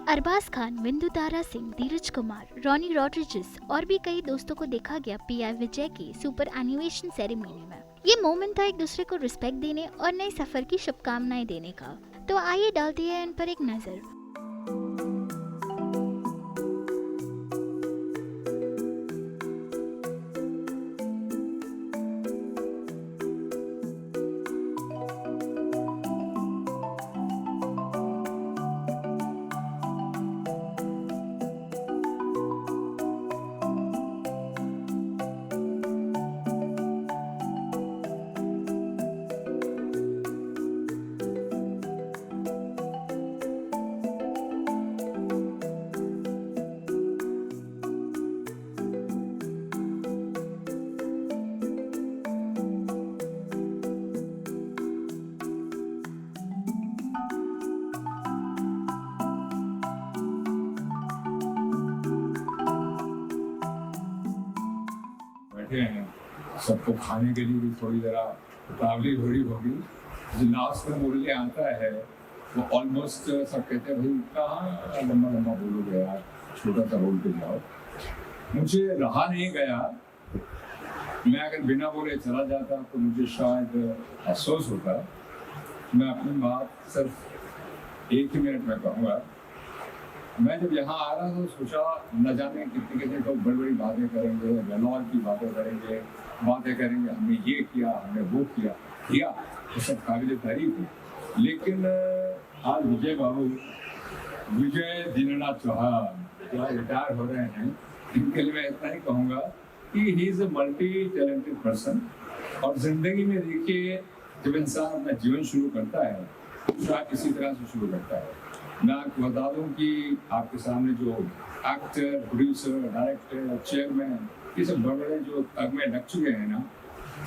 अरबाज खान, विंदु तारा सिंह, धीरज Kumar, Ronnie Rodrigues और भी कई दोस्तों को देखा गया पीआई विजय की सुपर एनिमेशन सेरेमनी में। ये मोमेंट था एक दूसरे को रिस्पेक्ट देने और नए सफर की शुभकामनाएं देने का। तो आइए डालते हैं इन पर एक नजर। बैठे हैं, सबको खाने के लिए भी थोड़ी जरा उतावली थोड़ी होगी। जो लास्ट में बोलने आता है वो ऑलमोस्ट सब कहते हैं भाई कहाँ लंबा लंबा बोलोगे यार, छोटा सा बोल के जाओ। मुझे रहा नहीं गया, मैं अगर बिना बोले चला जाता तो मुझे शायद अफसोस होता। मैं अपनी बात सिर्फ एक ही मिनट में कहूँगा। मैं जब यहाँ आ रहा था सोचा न जाने कितने कितने लोग बड़ी बड़ी बातें करेंगे, रेनॉल्ड की बातें करेंगे, हमने ये किया, हमने वो किया तो सब काबिल तारीफ है। लेकिन आज विजय दीनानाथ चौहान जो रिटायर हो रहे हैं, इनके लिए मैं इतना ही कहूँगा कि he is a multi talented person. और जिंदगी में देखिए जब इंसान अपना जीवन शुरू करता है तो शायद इसी तरह से शुरू करता है। मैं आपको बता दूं कि आपके सामने जो एक्टर, प्रोड्यूसर, डायरेक्टर, चेयरमैन, ये सब बड़े जो तगमे लग चुके हैं ना,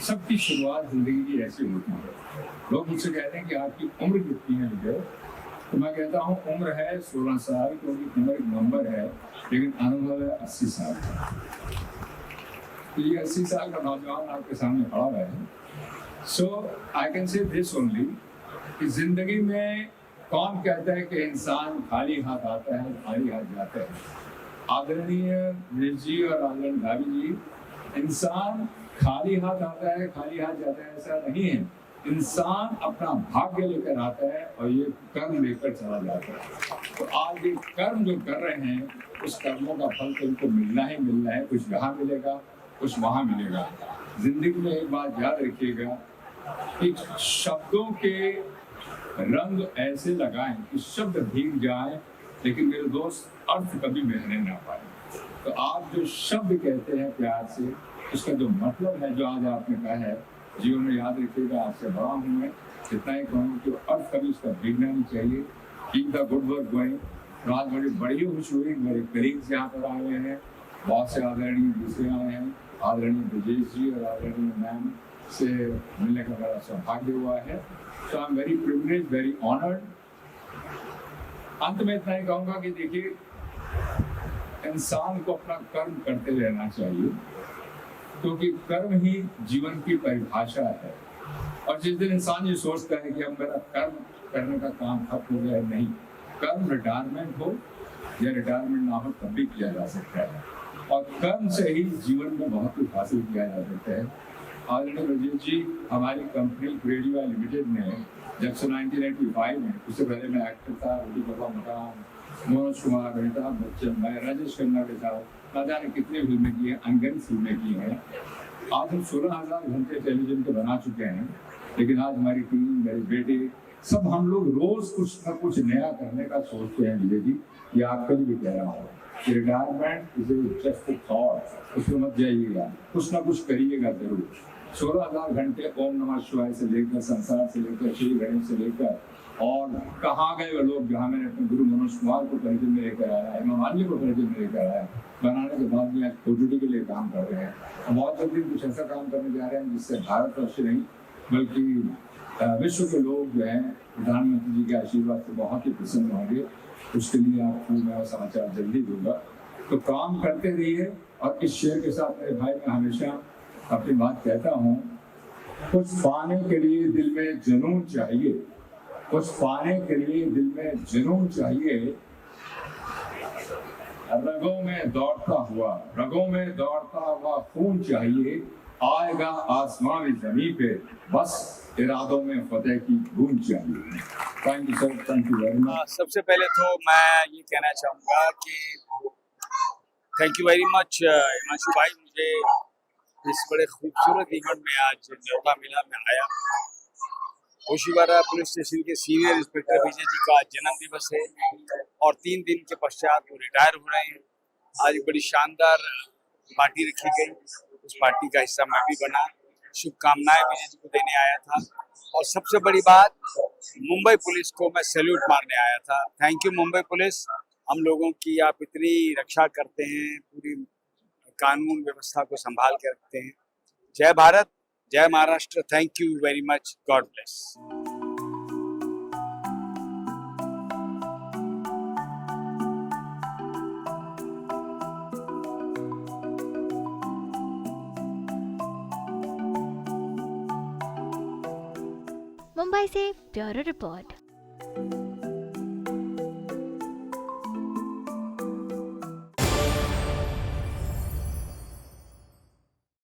सबकी शुरुआत जिंदगी की ऐसी होती है। लोग मुझसे कहते हैं कि आपकी उम्र कितनी है विजय, तो मैं कहता हूँ उम्र है 16 साल, क्योंकि उम्र एक नंबर है, लेकिन अनुभव है 80 साल का। तो ये 80 साल का नौजवान आपके सामने खड़ा हुआ है। So I can say this only कि जिंदगी में कौन कहता है कि इंसान खाली हाथ आता है, खाली हाथ जाता है। आदरणीय नीरज जी और आदरणीय भाभी जी, इंसान खाली हाथ आता है, खाली हाथ जाता है ऐसा नहीं है। इंसान अपना भाग्य लेकर आता है और ये कर्म लेकर चला जाता है। तो आज ये कर्म जो कर रहे हैं, उस कर्मों का फल तो इनको मिलना ही मिलना है। कुछ यहाँ मिलेगा, कुछ वहाँ मिलेगा। जिंदगी में एक बात याद रखिएगा कि शब्दों के रंग ऐसे लगाएं कि शब्द भीग जाएं, लेकिन मेरे दोस्त अर्थ कभी बहने ना पाए। तो आप जो शब्द कहते हैं प्यार से, उसका जो मतलब है जो आज आपने कहा है, जीवन में याद रखिएगा। आपसे बड़ा हूँ मैं, इतना ही कहूँ कि अर्थ कभी उसका भीगना नहीं चाहिए। Keep the good work going. तो आज बड़ी खुश हुई, मेरे कलीग्स यहाँ पर आए हैं, बहुत से आदरणीय दूसरे आए हैं, आदरणीय ब्रजेश जी और आदरणीय मैम से मिलने का बड़ा सौभाग्य हुआ है। So I'm very privileged, very honored. अंत में इतना ही कहूँगा कि देखिए, इंसान को अपना कर्म करते रहना चाहिए, क्योंकि कर्म ही जीवन की परिभाषा है। और जिस दिन इंसान ये सोचता है कि अब मेरा कर्म करने का काम खत्म हो गया है, नहीं, कर्म रिटायरमेंट हो या रिटायरमेंट ना हो तब भी किया जा सकता है। और कर्म से ही जीवन में बहुत कुछ हासिल किया जा सकता है। आदरणीय ब्रजेश जी, हमारी कंपनी क्रेडिवा लिमिटेड ने जब से 1985 में, उससे पहले मैं एक्टर था, रोटी बाबा मकान, मनोज कुमार, अमिताभ बच्चन, मैं राजेश खन्ना के साथ न जाने कितनी फिल्में की हैं, अनगिनत फिल्में की हैं। आज हम 16,000 घंटे टेलीविजन के बना चुके हैं। लेकिन आज हमारी टीम, मेरे बेटे, सब हम लोग रोज कुछ न कुछ नया करने का सोचते हैं। विजय जी, ये आपके लिए भी कह रहा हूँ कि retirement is just a thought, उसमें मत जाइएगा, कुछ ना कुछ करिएगा जरूर। 16,000 घंटे ओम नमः शिवाय से लेकर, संसार से लेकर, श्री गणेश से लेकर, और कहाँ गए वो लोग जहाँ मैंने अपने गुरु मनोज कुमार को परिचय में लेकर आया, हेमा मालिनी को परिचय में लेकर आया, बनाने के बाद में ओटीटी के लिए काम कर रहे हैं। और बहुत जल्दी कुछ ऐसा काम करने जा रहे हैं जिससे भारतवर्ष नहीं बल्कि विश्व के लोग जो हैं प्रधानमंत्री जी के आशीर्वाद से बहुत ही प्रसन्न होंगे। उसके लिए आपको मैं समाचार जल्दी दूंगा। तो काम करते रहिए। और इस शेर के साथ मेरे भाई मैं हमेशा अपनी बात कहता हूँ, कुछ पाने के लिए दिल में जुनून चाहिए, कुछ पाने के लिए दिल में जुनून चाहिए, रगों में दौड़ता हुआ खून चाहिए, आएगा आसमां भी जमीन पे, बस इरादों में फतेह की गूंज चाहिए। Thank you sir, thank you very much. सबसे पहले तो मैं ये कहना चाहूँगा कि thank you very much Himanshu भाई, मुझे इस बड़े खूबसूरत इवेंट में आज न्योता मिला, मैं आया। होशीवारा पुलिस स्टेशन के सीनियर इंस्पेक्टर विजय जी का आज जन्म दिवस है और 3 दिन के पश्चात वो रिटायर हो रहे हैं। आज एक बड़ी शानदार पार्टी रखी गई, उस पार्टी का हिस्सा मैं भी बना, शुभकामनाएं विजय जी को देने आया था। और सबसे बड़ी बात, मुंबई पुलिस को मैं सैल्यूट मारने आया था। थैंक यू मुंबई पुलिस, हम लोगों की आप इतनी रक्षा करते हैं, पूरी कानून व्यवस्था को संभाल के रखते हैं। जय भारत, जय Maharashtra, thank you very much, God bless. Mumbai से ब्यूरो रिपोर्ट।